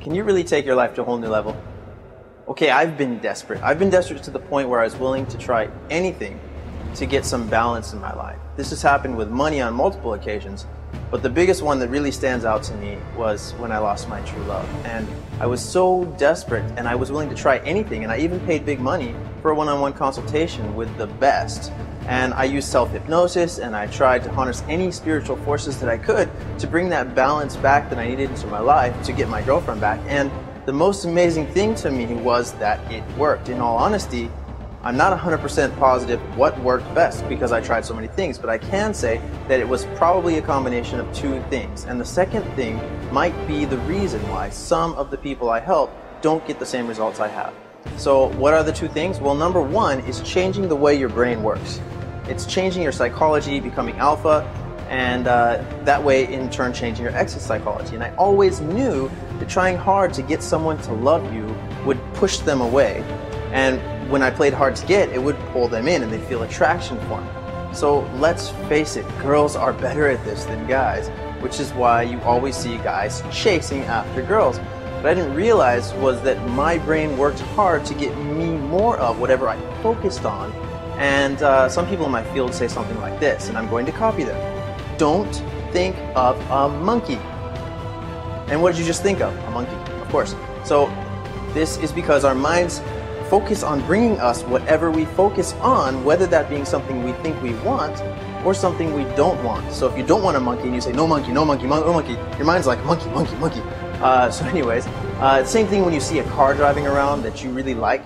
Can you really take your life to a whole new level? Okay, I've been desperate. I've been desperate to the point where I was willing to try anything to get some balance in my life. This has happened with money on multiple occasions, but the biggest one that really stands out to me was when I lost my true love. And I was so desperate, and I was willing to try anything, and I even paid big money for a one-on-one consultation with the best. And I used self-hypnosis, and I tried to harness any spiritual forces that I could to bring that balance back that I needed into my life to get my girlfriend back. And the most amazing thing to me was that it worked. In all honesty, I'm not 100% positive what worked best because I tried so many things, but I can say that it was probably a combination of two things. And the second thing might be the reason why some of the people I help don't get the same results I have. So what are the two things? Well, number one is changing the way your brain works. It's changing your psychology, becoming alpha, and that way in turn changing your exit psychology. And I always knew that trying hard to get someone to love you would push them away. And when I played hard to get, it would pull them in and they'd feel attraction for me. So let's face it, girls are better at this than guys, which is why you always see guys chasing after girls. What I didn't realize was that my brain worked hard to get me more of whatever I focused on. And some people in my field say something like this, and I'm going to copy them. Don't think of a monkey. And what did you just think of? A monkey, of course. So this is because our minds focus on bringing us whatever we focus on, whether that being something we think we want or something we don't want. So if you don't want a monkey and you say, no monkey, no monkey, no monkey, your mind's like, monkey, monkey, monkey. So anyways, same thing when you see a car driving around that you really like.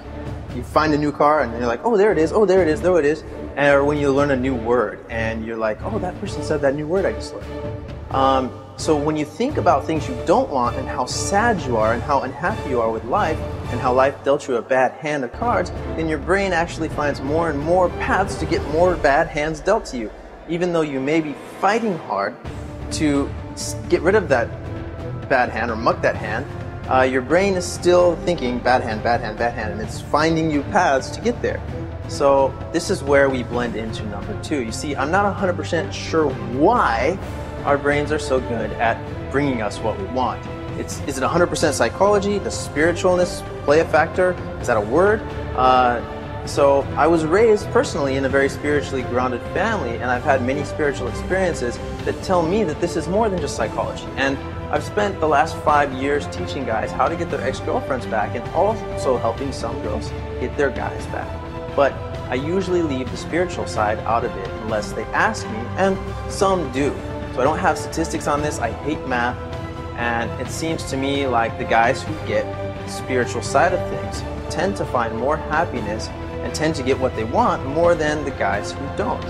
You find a new car and you're like, oh, there it is, oh, there it is, there it is. Or when you learn a new word and you're like, oh, that person said that new word I just learned. So when you think about things you don't want and how sad you are and how unhappy you are with life and how life dealt you a bad hand of cards, then your brain actually finds more and more paths to get more bad hands dealt to you. Even though you may be fighting hard to get rid of that bad hand or muck that hand, your brain is still thinking bad hand, bad hand, bad hand, and it's finding you paths to get there. So this is where we blend into number two. You see, I'm not 100% sure why our brains are so good at bringing us what we want. Is it 100% psychology? Does spiritualness play a factor? Is that a word? So I was raised personally in a very spiritually grounded family, and I've had many spiritual experiences that tell me that this is more than just psychology. And I've spent the last 5 years teaching guys how to get their ex-girlfriends back and also helping some girls get their guys back. But I usually leave the spiritual side out of it unless they ask me, and some do. So I don't have statistics on this. I hate math, and it seems to me like the guys who get the spiritual side of things tend to find more happiness and tend to get what they want more than the guys who don't.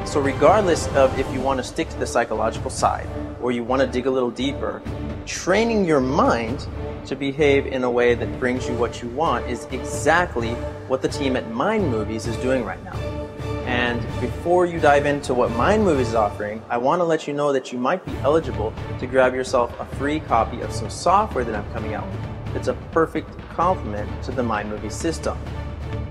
So regardless of if you want to stick to the psychological side or you want to dig a little deeper, training your mind to behave in a way that brings you what you want is exactly what the team at Mind Movies is doing right now. And before you dive into what Mind Movies is offering, I want to let you know that you might be eligible to grab yourself a free copy of some software that I'm coming out with. It's a perfect complement to the Mind Movies system.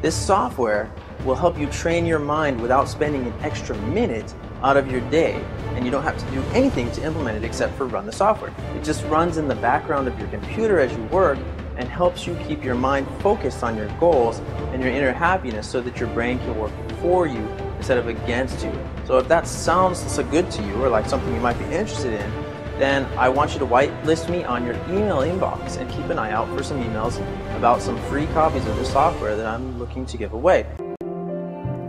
This software will help you train your mind without spending an extra minute out of your day, and you don't have to do anything to implement it except for run the software. It just runs in the background of your computer as you work and helps you keep your mind focused on your goals and your inner happiness so that your brain can work for you instead of against you. So if that sounds so good to you or like something you might be interested in, then I want you to whitelist me on your email inbox and keep an eye out for some emails about some free copies of the software that I'm looking to give away.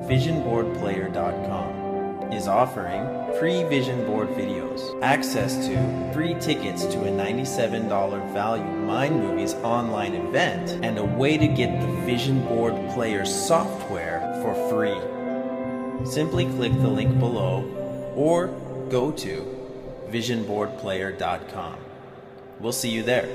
VisionBoardPlayer.com is offering free vision board videos, access to free tickets to a $97 value Mind Movies online event, and a way to get the Vision Board Player software for free. Simply click the link below or go to VisionBoardPlayer.com. We'll see you there.